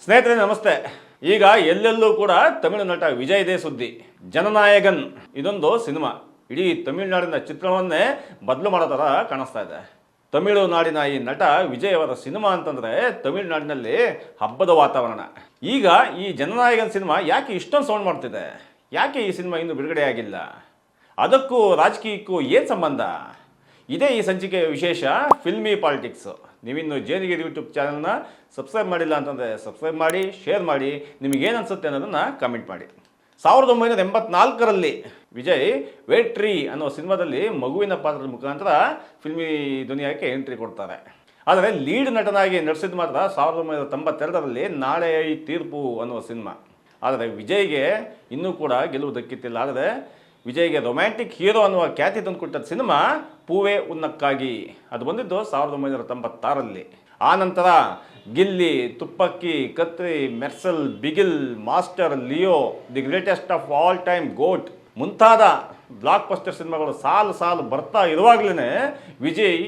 ಸ್ನೇಹಿತರೆ ನಮಸ್ತೆ. ಈಗ ಎಲ್ಲೆಲ್ಲೂ ಕೂಡ ತಮಿಳು ನಟ ವಿಜಯ್ದೇ ಸುದ್ದಿ. ಜನನಾಯಕನ್ ಇದೊಂದು ಸಿನಿಮಾ ಇಡೀ ತಮಿಳುನಾಡಿನ ಚಿತ್ರಣವನ್ನೇ ಬದಲು ಮಾಡೋ ಥರ ಕಾಣಿಸ್ತಾ ಇದೆ. ತಮಿಳುನಾಡಿನ ಈ ನಟ ವಿಜಯ್ ಅವರ ಸಿನಿಮಾ ಅಂತಂದರೆ ತಮಿಳುನಾಡಿನಲ್ಲಿ ಹಬ್ಬದ ವಾತಾವರಣ. ಈಗ ಈ ಜನನಾಯಕನ್ ಸಿನಿಮಾ ಯಾಕೆ ಇಷ್ಟೊಂದು ಸೌಂಡ್ ಮಾಡ್ತಿದೆ? ಯಾಕೆ ಈ ಸಿನಿಮಾ ಇನ್ನೂ ಬಿಡುಗಡೆ ಆಗಿಲ್ಲ? ಅದಕ್ಕೂ ರಾಜಕೀಯಕ್ಕೂ ಏನು ಸಂಬಂಧ? ಇದೇ ಈ ಸಂಚಿಕೆಯ ವಿಶೇಷ ಫಿಲ್ಮಿ ಪಾಲಿಟಿಕ್ಸ್. ನೀವಿನ್ನು ಜೇನಿಗಿರಿ ಯೂಟ್ಯೂಬ್ ಚಾನಲ್ನ ಸಬ್ಸ್ಕ್ರೈಬ್ ಮಾಡಿಲ್ಲ ಅಂತಂದರೆ ಸಬ್ಸ್ಕ್ರೈಬ್ ಮಾಡಿ, ಶೇರ್ ಮಾಡಿ, ನಿಮಗೇನು ಅನಿಸುತ್ತೆ ಅನ್ನೋದನ್ನು ಕಮೆಂಟ್ ಮಾಡಿ. 1984ರಲ್ಲಿ ವಿಜಯ್ ವೇಟ್ರಿ ಅನ್ನೋ ಸಿನಿಮಾದಲ್ಲಿ ಮಗುವಿನ ಪಾತ್ರದ ಮುಖಾಂತರ ಫಿಲ್ಮಿ ದುನಿಯಾಕ್ಕೆ ಎಂಟ್ರಿ ಕೊಡ್ತಾರೆ. ಆದರೆ ಲೀಡ್ ನಟನಾಗಿ ನಟಿಸಿದ ಮಾತ್ರ 1992ರಲ್ಲಿ ನಾಳೆ ಈ ತೀರ್ಪು ಅನ್ನುವ ಸಿನಿಮಾ. ಆದರೆ ವಿಜಯ್ಗೆ ಇನ್ನೂ ಕೂಡ ಗೆಲುವು ದಕ್ಕಿತ್ತಿಲ್ಲ. ಆದರೆ ವಿಜಯ್ಗೆ ರೊಮ್ಯಾಂಟಿಕ್ ಹೀರೋ ಅನ್ನುವ ಖ್ಯಾತಿ ತಂದುಕೊಟ್ಟ ಸಿನಿಮಾ ಪೂವೆ ಉನ್ನಕ್ಕಾಗಿ. ಅದು ಬಂದಿದ್ದು 1996ರಲ್ಲಿ. ಆ ನಂತರ Ghilli, Thuppakki, Kaththi, Mersal, Bigil, Master, Leo, the greatest of all time, GOAT ಮುಂತಾದ ಬ್ಲಾಕ್ ಬಸ್ಟರ್ ಸಿನಿಮಾಗಳು ಸಾಲು ಬರ್ತಾ ಇರುವಾಗಲೇ ವಿಜಯ್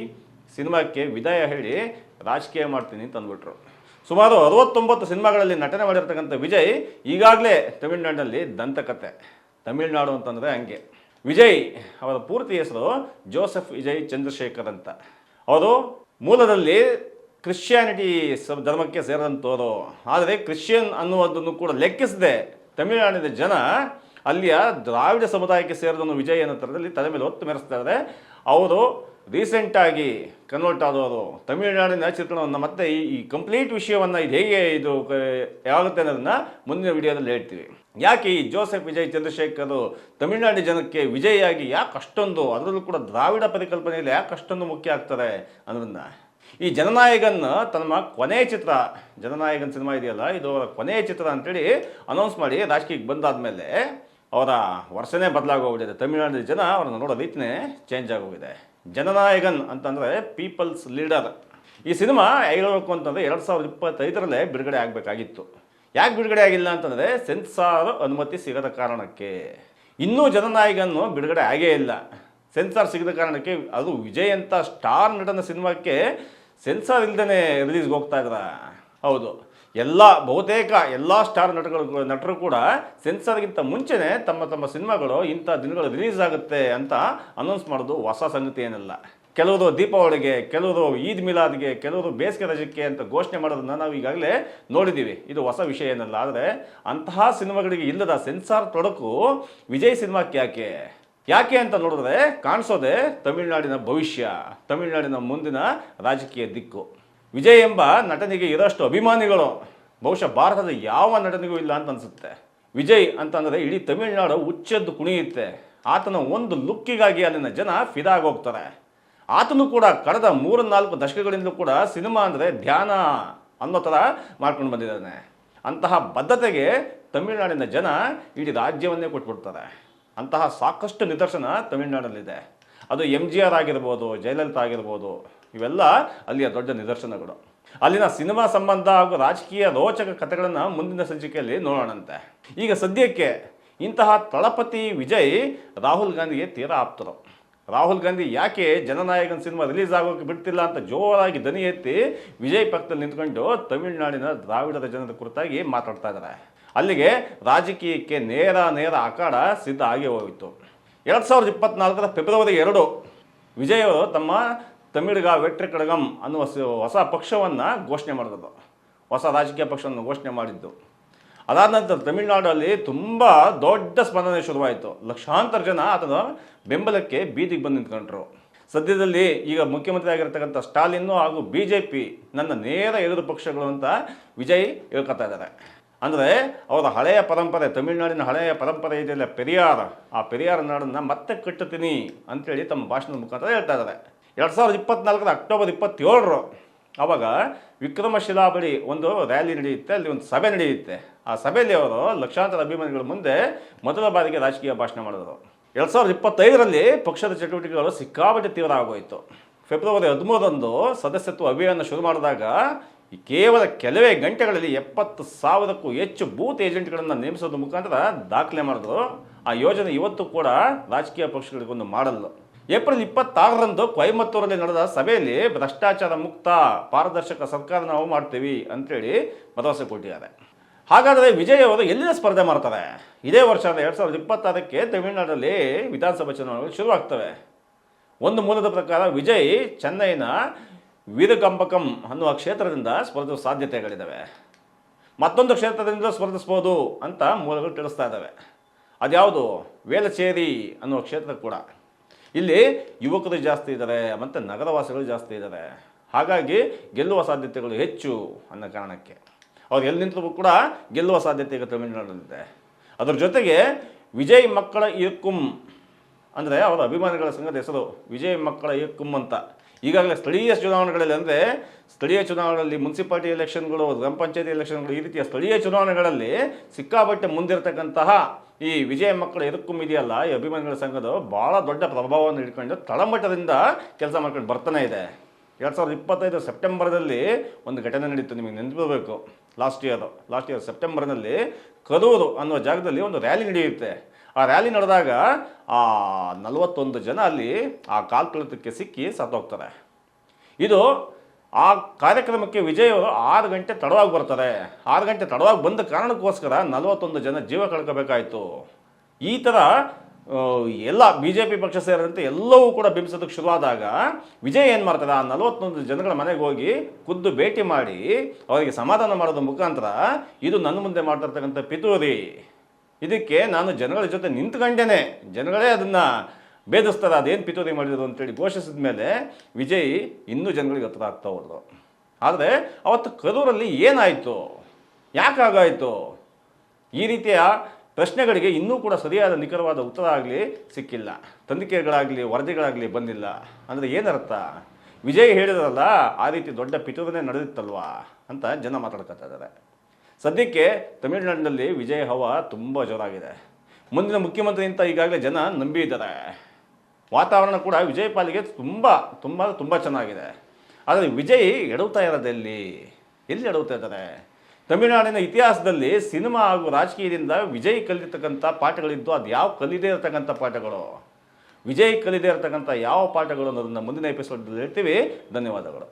ಸಿನಿಮಾಕ್ಕೆ ವಿದಾಯ ಹೇಳಿ ರಾಜಕೀಯ ಮಾಡ್ತೀನಿ ಅಂತ ಅಂದ್ಬಿಟ್ರು. ಸುಮಾರು 69 ಸಿನಿಮಾಗಳಲ್ಲಿ ನಟನೆ ಮಾಡಿರ್ತಕ್ಕಂಥ ವಿಜಯ್ ಈಗಾಗಲೇ ತಮಿಳುನಾಡಿನಲ್ಲಿ ದಂತಕತೆ. ತಮಿಳುನಾಡು ಅಂತಂದರೆ ಹಂಗೆ. ವಿಜಯ್ ಅವರ ಪೂರ್ತಿ ಹೆಸರು ಜೋಸೆಫ್ ವಿಜಯ್ ಚಂದ್ರಶೇಖರ್ ಅಂತ. ಅವರು ಮೂಲದಲ್ಲಿ ಕ್ರಿಶ್ಚಿಯಾನಿಟಿ ಧರ್ಮಕ್ಕೆ ಸೇರಿದಂಥವರು. ಆದರೆ ಕ್ರಿಶ್ಚಿಯನ್ ಅನ್ನುವುದನ್ನು ಕೂಡ ಲೆಕ್ಕಿಸದೆ ತಮಿಳುನಾಡಿನ ಜನ ಅಲ್ಲಿಯ ದ್ರಾವಿಡ ಸಮುದಾಯಕ್ಕೆ ಸೇರಿದನು ವಿಜಯ್ ಅನ್ನೋ ಥರದಲ್ಲಿ ತಲೆ ಮೇಲೆ ಹೊತ್ತು ಮೆರೆಸ್ತಾರೆ. ಅವರು ರೀಸೆಂಟಾಗಿ ಕನ್ವರ್ಟ್ ಆದವರು. ತಮಿಳುನಾಡಿನ ಚಿತ್ರಣವನ್ನು ಮತ್ತೆ ಈ ಕಂಪ್ಲೀಟ್ ವಿಷಯವನ್ನು ಇದು ಹೇಗೆ ಯಾಗುತ್ತೆ ಅನ್ನೋದನ್ನು ಮುಂದಿನ ವಿಡಿಯೋದಲ್ಲಿ ಹೇಳ್ತೀವಿ. ಯಾಕೆ ಈ ಜೋಸೆಫ್ ವಿಜಯ್ ಚಂದ್ರಶೇಖರ್ ತಮಿಳುನಾಡಿನ ಜನಕ್ಕೆ ವಿಜಯಾಗಿ ಯಾಕೆ ಅಷ್ಟೊಂದು, ಅದರಲ್ಲೂ ಕೂಡ ದ್ರಾವಿಡ ಪರಿಕಲ್ಪನೆಯಲ್ಲಿ ಯಾಕೆ ಅಷ್ಟೊಂದು ಮುಖ್ಯ ಆಗ್ತಾರೆ ಅನ್ನೋದನ್ನು. ಈ ಜನನಾಯಕನ್ ತಮ್ಮ ಕೊನೆಯ ಚಿತ್ರ, ಜನನಾಯಕನ್ ಸಿನಿಮಾ ಇದೆಯಲ್ಲ, ಇದು ಅವರ ಕೊನೆಯ ಚಿತ್ರ ಅಂತೇಳಿ ಅನೌನ್ಸ್ ಮಾಡಿ ರಾಜಕೀಯಕ್ಕೆ ಬಂದಾದಮೇಲೆ ಅವರ ವರ್ಷನೇ ಬದಲಾಗೋಗಿದೆ. ತಮಿಳುನಾಡಿನ ಜನ ಅವರನ್ನು ನೋಡೋ ರೀತಿಯೇ ಚೇಂಜ್ ಆಗೋಗಿದೆ. ಜನನಾಯಕನ್ ಅಂತಂದರೆ ಪೀಪಲ್ಸ್ ಲೀಡರ್. ಈ ಸಿನಿಮಾ ಹೇಳಬೇಕು ಅಂತಂದರೆ 2025ರಲ್ಲೇ ಬಿಡುಗಡೆ ಆಗಬೇಕಾಗಿತ್ತು. ಯಾಕೆ ಬಿಡುಗಡೆ ಆಗಿಲ್ಲ ಅಂತಂದರೆ ಸೆನ್ಸಾರ್ ಅನುಮತಿ ಸಿಗದ ಕಾರಣಕ್ಕೆ. ಇನ್ನೂ ಜನನಾಯಕನ್ನು ಬಿಡುಗಡೆ ಆಗೇ ಇಲ್ಲ. ಸೆನ್ಸಾರ್ ಸಿಗದ ಕಾರಣಕ್ಕೆ, ಅದು ವಿಜಯ್ ಅಂತ ಸ್ಟಾರ್ ನಟನ ಸಿನಿಮಾಕ್ಕೆ ಸೆನ್ಸಾರ್ ಇಲ್ಲದೇ ರಿಲೀಸ್ಗೆ ಹೋಗ್ತಾ ಇದ್ದಾರೆ. ಹೌದು, ಬಹುತೇಕ ಎಲ್ಲ ಸ್ಟಾರ್ ನಟರು ಕೂಡ ಸೆನ್ಸಾರ್ಗಿಂತ ಮುಂಚೆನೇ ತಮ್ಮ ಸಿನಿಮಾಗಳು ಇಂಥ ದಿನಗಳು ರಿಲೀಸ್ ಆಗುತ್ತೆ ಅಂತ ಅನೌನ್ಸ್ ಮಾಡೋದು ಹೊಸ ಸಂಗತಿ ಏನಲ್ಲ. ಕೆಲವರು ದೀಪಾವಳಿಗೆ, ಕೆಲವರು ಈದ್ ಮಿಲಾದ್ಗೆ, ಕೆಲವರು ಬೇಸಿಗೆ ರಜಕ್ಕೆ ಅಂತ ಘೋಷಣೆ ಮಾಡೋದನ್ನು ನಾವು ಈಗಾಗಲೇ ನೋಡಿದ್ದೀವಿ. ಇದು ಹೊಸ ವಿಷಯ ಏನಲ್ಲ. ಆದರೆ ಅಂತಹ ಸಿನಿಮಾಗಳಿಗೆ ಇಲ್ಲದ ಸೆನ್ಸಾರ್ ತೊಡಕು ವಿಜಯ್ ಸಿನಿಮಾಕ್ಕೆ ಯಾಕೆ ಅಂತ ನೋಡಿದ್ರೆ ಕಾಣಿಸೋದೆ ತಮಿಳುನಾಡಿನ ಭವಿಷ್ಯ, ತಮಿಳುನಾಡಿನ ಮುಂದಿನ ರಾಜಕೀಯ ದಿಕ್ಕು. ವಿಜಯ್ ಎಂಬ ನಟನಿಗೆ ಇರೋಷ್ಟು ಅಭಿಮಾನಿಗಳು ಬಹುಶಃ ಭಾರತದ ಯಾವ ನಟನಿಗೂ ಇಲ್ಲ ಅಂತ ಅನಿಸುತ್ತೆ. ವಿಜಯ್ ಅಂತಂದರೆ ಇಡೀ ತಮಿಳುನಾಡು ಉಚ್ಚೆದ್ದು ಕುಣಿಯುತ್ತೆ. ಆತನ ಒಂದು ಲುಕ್ಕಿಗಾಗಿ ಅಲ್ಲಿನ ಜನ ಫಿದಾಗೋಗ್ತಾರೆ. ಆತನು ಕೂಡ ಕಳೆದ 3-4 ದಶಕಗಳಿಂದಲೂ ಕೂಡ ಸಿನಿಮಾ ಅಂದರೆ ಧ್ಯಾನ ಅನ್ನೋ ಥರ ಮಾಡ್ಕೊಂಡು ಬಂದಿದ್ದಾನೆ. ಅಂತಹ ಬದ್ಧತೆಗೆ ತಮಿಳುನಾಡಿನ ಜನ ಇಡೀ ರಾಜ್ಯವನ್ನೇ ಕೊಟ್ಬಿಡ್ತಾರೆ. ಅಂತಹ ಸಾಕಷ್ಟು ನಿದರ್ಶನ ತಮಿಳುನಾಡಲ್ಲಿದೆ. ಅದು MGR ಆಗಿರ್ಬೋದು, ಜಯಲಲಿತಾ ಆಗಿರ್ಬೋದು, ಇವೆಲ್ಲ ಅಲ್ಲಿಯ ದೊಡ್ಡ ನಿದರ್ಶನಗಳು. ಅಲ್ಲಿನ ಸಿನಿಮಾ ಸಂಬಂಧ ಹಾಗೂ ರಾಜಕೀಯ ರೋಚಕ ಕಥೆಗಳನ್ನು ಮುಂದಿನ ಸಂಚಿಕೆಯಲ್ಲಿ ನೋಡೋಣಂತೆ. ಈಗ ಸದ್ಯಕ್ಕೆ ಇಂತಹ ತಳಪತಿ ವಿಜಯ್ ರಾಹುಲ್ ಗಾಂಧಿಗೆ ತೀರಾ ಆಪ್ತರು. ರಾಹುಲ್ ಗಾಂಧಿ ಯಾಕೆ ಜನನಾಯಕನ್ ಸಿನಿಮಾ ರಿಲೀಸ್ ಆಗೋಕ್ಕೆ ಬಿಡ್ತಿಲ್ಲ ಅಂತ ಜೋರಾಗಿ ದನಿ ಎತ್ತಿ ವಿಜಯ್ ಪಕ್ಕದಲ್ಲಿ ನಿಂತ್ಕೊಂಡು ತಮಿಳುನಾಡಿನ ದ್ರಾವಿಡದ ಜನರ ಕುರಿತಾಗಿ ಮಾತಾಡ್ತಾ ಇದ್ದಾರೆ. ಅಲ್ಲಿಗೆ ರಾಜಕೀಯಕ್ಕೆ ನೇರ ಅಖಾಡ ಸಿದ್ಧ ಆಗಿ ಹೋಗಿತ್ತು. 2024ರ ಫೆಬ್ರವರಿ 2 ವಿಜಯ್ ಅವರು ತಮ್ಮ ತಮಿಳಿಗ ವೆಟ್ರಿ ಕಡಗಂ ಅನ್ನುವ ಹೊಸ ಪಕ್ಷವನ್ನು ಘೋಷಣೆ ಮಾಡಿದ್ರು. ಹೊಸ ರಾಜಕೀಯ ಪಕ್ಷವನ್ನು ಘೋಷಣೆ ಮಾಡಿದ್ದು. ಅದಾದ ನಂತರ ತಮಿಳುನಾಡಲ್ಲಿ ತುಂಬ ದೊಡ್ಡ ಸ್ಪಂದನೆ ಶುರುವಾಯಿತು. ಲಕ್ಷಾಂತರ ಜನ ಆತನ ಬೆಂಬಲಕ್ಕೆ ಬೀದಿಗೆ ಬಂದು ನಿಂತ್ಕೊಂಡ್ರು. ಸದ್ಯದಲ್ಲಿ ಈಗ ಮುಖ್ಯಮಂತ್ರಿ ಆಗಿರ್ತಕ್ಕಂಥ ಸ್ಟಾಲಿನ್ನು ಹಾಗೂ BJP ನನ್ನ ನೇರ ಎದುರು ಪಕ್ಷಗಳು ಅಂತ ವಿಜಯ್ ಹೇಳ್ಕೊತಾ ಇದ್ದಾರೆ. ಅಂದರೆ ಅವರ ಹಳೆಯ ಪರಂಪರೆ, ತಮಿಳುನಾಡಿನ ಹಳೆಯ ಪರಂಪರೆ ಇದೆಯಲ್ಲ ಪೆರಿಯಾರ್, ಆ ಪೆರಿಯಾರ್ ನಾಡನ್ನು ಮತ್ತೆ ಕಟ್ಟುತ್ತೀನಿ ಅಂತೇಳಿ ತಮ್ಮ ಭಾಷಣದ ಮುಖಾಂತರ ಹೇಳ್ತಾ ಇದ್ದಾರೆ. 2024ರ ಅಕ್ಟೋಬರ್ 27 ಆವಾಗ ವಿಕ್ರಮಶಿಲಾ ಬಳಿ ಒಂದು ರ್ಯಾಲಿ ನಡೆಯುತ್ತೆ, ಅಲ್ಲಿ ಒಂದು ಸಭೆ ನಡೆಯುತ್ತೆ. ಆ ಸಭೆಯಲ್ಲಿ ಅವರು ಲಕ್ಷಾಂತರ ಅಭಿಮಾನಿಗಳ ಮುಂದೆ ಮೊದಲ ಬಾರಿಗೆ ರಾಜಕೀಯ ಭಾಷಣ ಮಾಡಿದರು. 2025ರಲ್ಲಿ ಪಕ್ಷದ ಚಟುವಟಿಕೆಗಳು ಸಿಕ್ಕಾಪಟ್ಟೆ ತೀವ್ರ ಆಗೋಯಿತು. ಫೆಬ್ರವರಿ 13ರಂದು ಸದಸ್ಯತ್ವ ಅಭಿಯಾನ ಶುರು ಮಾಡಿದಾಗ ಕೇವಲ ಕೆಲವೇ ಗಂಟೆಗಳಲ್ಲಿ 70,000ಕ್ಕೂ ಹೆಚ್ಚು ಬೂತ್ ಏಜೆಂಟ್ಗಳನ್ನು ನೇಮಿಸೋದ್ರ ಮುಖಾಂತರ ದಾಖಲೆ ಮಾಡಿದ್ರು. ಆ ಯೋಜನೆ ಇವತ್ತು ಕೂಡ ರಾಜಕೀಯ ಪಕ್ಷಗಳಿಗೊಂದು ಮಾಡಲ್ಲ. ಏಪ್ರಿಲ್ 26ರಂದು ಕೊಯಮತ್ತೂರಲ್ಲಿ ನಡೆದ ಸಭೆಯಲ್ಲಿ ಭ್ರಷ್ಟಾಚಾರ ಮುಕ್ತ ಪಾರದರ್ಶಕ ಸರ್ಕಾರ ನಾವು ಮಾಡ್ತೀವಿ ಅಂತೇಳಿ ಭರವಸೆ ಕೊಟ್ಟಿದ್ದಾರೆ. ಹಾಗಾದರೆ ವಿಜಯ್ ಅವರು ಎಲ್ಲಿನ ಸ್ಪರ್ಧೆ ಮಾಡ್ತಾರೆ? ಇದೇ ವರ್ಷ 2026ಕ್ಕೆ ತಮಿಳುನಾಡಲ್ಲಿ ವಿಧಾನಸಭಾ ಚುನಾವಣೆಗಳು ಶುರುವಾಗ್ತವೆ. ಒಂದು ಮೂಲದ ಪ್ರಕಾರ ವಿಜಯ್ ಚೆನ್ನೈನ ವೀರಕಂಬಕಂ ಅನ್ನುವ ಕ್ಷೇತ್ರದಿಂದ ಸ್ಪರ್ಧಿಸುವ ಸಾಧ್ಯತೆಗಳಿದ್ದಾವೆ. ಮತ್ತೊಂದು ಕ್ಷೇತ್ರದಿಂದ ಸ್ಪರ್ಧಿಸ್ಬೋದು ಅಂತ ಮೂಲಗಳು ತಿಳಿಸ್ತಾ ಇದ್ದಾವೆ. ಅದ್ಯಾವುದು? ವೇಲಚೇರಿ ಅನ್ನುವ ಕ್ಷೇತ್ರ ಕೂಡ. ಇಲ್ಲಿ ಯುವಕರು ಜಾಸ್ತಿ ಇದ್ದಾರೆ ಮತ್ತು ನಗರವಾಸಿಗಳು ಜಾಸ್ತಿ ಇದ್ದಾರೆ. ಹಾಗಾಗಿ ಗೆಲ್ಲುವ ಸಾಧ್ಯತೆಗಳು ಹೆಚ್ಚು ಅನ್ನೋ ಕಾರಣಕ್ಕೆ ಅವ್ರು ಎಲ್ಲಿ ನಿಂತರೂ ಕೂಡ ಗೆಲ್ಲುವ ಸಾಧ್ಯತೆ ಈಗ ತಮಿಳುನಾಡಲ್ಲಿದೆ. ಅದರ ಜೊತೆಗೆ ವಿಜಯ್ ಮಕ್ಕಳ ಇಯಕ್ಕುಂ ಅಂದರೆ ಅವರ ಅಭಿಮಾನಿಗಳ ಸಂಘದ ಹೆಸರು ವಿಜಯ್ ಮಕ್ಕಳ ಇಯಕ್ಕುಂ ಅಂತ. ಈಗಾಗಲೇ ಸ್ಥಳೀಯ ಚುನಾವಣೆಗಳಲ್ಲಿ, ಅಂದರೆ ಸ್ಥಳೀಯ ಚುನಾವಣೆಗಳಲ್ಲಿ, ಮುನ್ಸಿಪಾಲಿಟಿ ಎಲೆಕ್ಷನ್ಗಳು, ಗ್ರಾಮ ಪಂಚಾಯತಿ ಎಲೆಕ್ಷನ್ಗಳು, ಈ ರೀತಿಯ ಸ್ಥಳೀಯ ಚುನಾವಣೆಗಳಲ್ಲಿ ಸಿಕ್ಕಾಪಟ್ಟೆ ಮುಂದಿರತಕ್ಕಂತಹ ಈ ವಿಜಯ ಮಕ್ಕಳ ಇಯಕ್ಕುಂ ಇದೆಯಲ್ಲ, ಈ ಅಭಿಮಾನಿಗಳ ಸಂಘದ ಭಾಳ ದೊಡ್ಡ ಪ್ರಭಾವವನ್ನು ಹಿಡ್ಕೊಂಡು ತಳಮಟ್ಟದಿಂದ ಕೆಲಸ ಮಾಡ್ಕೊಂಡು ಬರ್ತಾನೆ ಇದೆ. 2025 ಸೆಪ್ಟೆಂಬರ್ದಲ್ಲಿ ಒಂದು ಘಟನೆ ನಡೀತು, ನಿಮಗೆ ನೆನಪಿರಬೇಕು. ಲಾಸ್ಟ್ ಇಯರ್ ಸೆಪ್ಟೆಂಬರ್ನಲ್ಲಿ ಕರೂರು ಅನ್ನೋ ಜಾಗದಲ್ಲಿ ಒಂದು ರ್ಯಾಲಿ ನಡೆಯುತ್ತೆ. ಆ ರ್ಯಾಲಿ ನಡೆದಾಗ 41 ಜನ ಅಲ್ಲಿ ಆ ಕಾಲ್ತುಳಿತಕ್ಕೆ ಸಿಕ್ಕಿ ಸತ್ತೋಗ್ತಾರೆ. ಇದು ಆ ಕಾರ್ಯಕ್ರಮಕ್ಕೆ ವಿಜಯ್ ಅವರು 6 ಗಂಟೆ ತಡವಾಗಿ ಬರ್ತಾರೆ. 6 ಗಂಟೆ ತಡವಾಗಿ ಬಂದ ಕಾರಣಕ್ಕೋಸ್ಕರ 41 ಜನ ಜೀವ ಕಳ್ಕೋಬೇಕಾಯಿತು. ಈ ಥರ ಎಲ್ಲ BJP ಪಕ್ಷ ಸೇರಿದಂತೆ ಎಲ್ಲವೂ ಕೂಡ ಬಿಂಬಿಸೋದಕ್ಕೆ ಶುರುವಾದಾಗ ವಿಜಯ್ ಏನು ಮಾಡ್ತಾರೆ, ಆ 41 ಜನಗಳ ಮನೆಗೆ ಹೋಗಿ ಖುದ್ದು ಭೇಟಿ ಮಾಡಿ ಅವರಿಗೆ ಸಮಾಧಾನ ಮಾಡೋದ್ರ ಮುಖಾಂತರ ಇದು ನನ್ನ ಮುಂದೆ ಮಾಡ್ತಿರ್ತಕ್ಕಂಥ ಪಿತೂರಿ, ಇದಕ್ಕೆ ನಾನು ಜನಗಳ ಜೊತೆ ನಿಂತ್ಕೊಂಡೇನೆ, ಜನಗಳೇ ಅದನ್ನು ಭೇದಿಸ್ತಾರೆ, ಅದೇನು ಪಿತೂರಿ ಮಾಡಿದ್ರು ಅಂತೇಳಿ ಘೋಷಿಸಿದ ಮೇಲೆ ವಿಜಯ್ ಇನ್ನೂ ಜನಗಳಿಗೆ ಹತ್ರ ಆಗ್ತಾ ಹೋದ್ರು. ಆದರೆ ಅವತ್ತು ಕರೂರಲ್ಲಿ ಏನಾಯಿತು, ಯಾಕಾಗಾಯಿತು, ಈ ರೀತಿಯ ಪ್ರಶ್ನೆಗಳಿಗೆ ಇನ್ನೂ ಕೂಡ ಸರಿಯಾದ ನಿಖರವಾದ ಉತ್ತರ ಆಗಲಿ ಸಿಕ್ಕಿಲ್ಲ. ತನಿಖೆಗಳಾಗಲಿ ವರದಿಗಳಾಗಲಿ ಬಂದಿಲ್ಲ. ಅಂದರೆ ಏನರ್ಥ? ವಿಜಯ್ ಹೇಳಿದ್ರಲ್ಲ, ಆ ರೀತಿ ದೊಡ್ಡ ಪಿತೂರನೇ ನಡೆದಿತ್ತಲ್ವಾ ಅಂತ ಜನ ಮಾತಾಡ್ಕೊತಾ ಇದ್ದಾರೆ. ಸದ್ಯಕ್ಕೆ ತಮಿಳುನಾಡಿನಲ್ಲಿ ವಿಜಯ್ ಹವಾ ತುಂಬ ಜೋರಾಗಿದೆ. ಮುಂದಿನ ಮುಖ್ಯಮಂತ್ರಿ ಅಂತ ಈಗಾಗಲೇ ಜನ ನಂಬಿದ್ದಾರೆ. ವಾತಾವರಣ ಕೂಡ ವಿಜಯ್ ಪಾಲಿಗೆ ತುಂಬ ತುಂಬ ತುಂಬ ಚೆನ್ನಾಗಿದೆ. ಆದರೆ ವಿಜಯ್ ಎಡವ್ತಾ ಇರೋದು ಎಲ್ಲಿ ಎಡವ್ತಾ ಇದ್ದಾರೆ? ತಮಿಳುನಾಡಿನ ಇತಿಹಾಸದಲ್ಲಿ ಸಿನಿಮಾ ಹಾಗೂ ರಾಜಕೀಯದಿಂದ ವಿಜಯ್ ಕಲಿತಕ್ಕಂಥ ಪಾಠಗಳಿದ್ದು ಅದು ಯಾವ ಕಲಿದೇ ಇರತಕ್ಕಂಥ ಪಾಠಗಳು, ವಿಜಯ್ ಕಲಿದೇ ಇರತಕ್ಕಂಥ ಯಾವ ಪಾಠಗಳು ಅನ್ನೋದನ್ನು ಮುಂದಿನ ಎಪಿಸೋಡ್ನಲ್ಲಿ ಹೇಳ್ತೀವಿ. ಧನ್ಯವಾದಗಳು.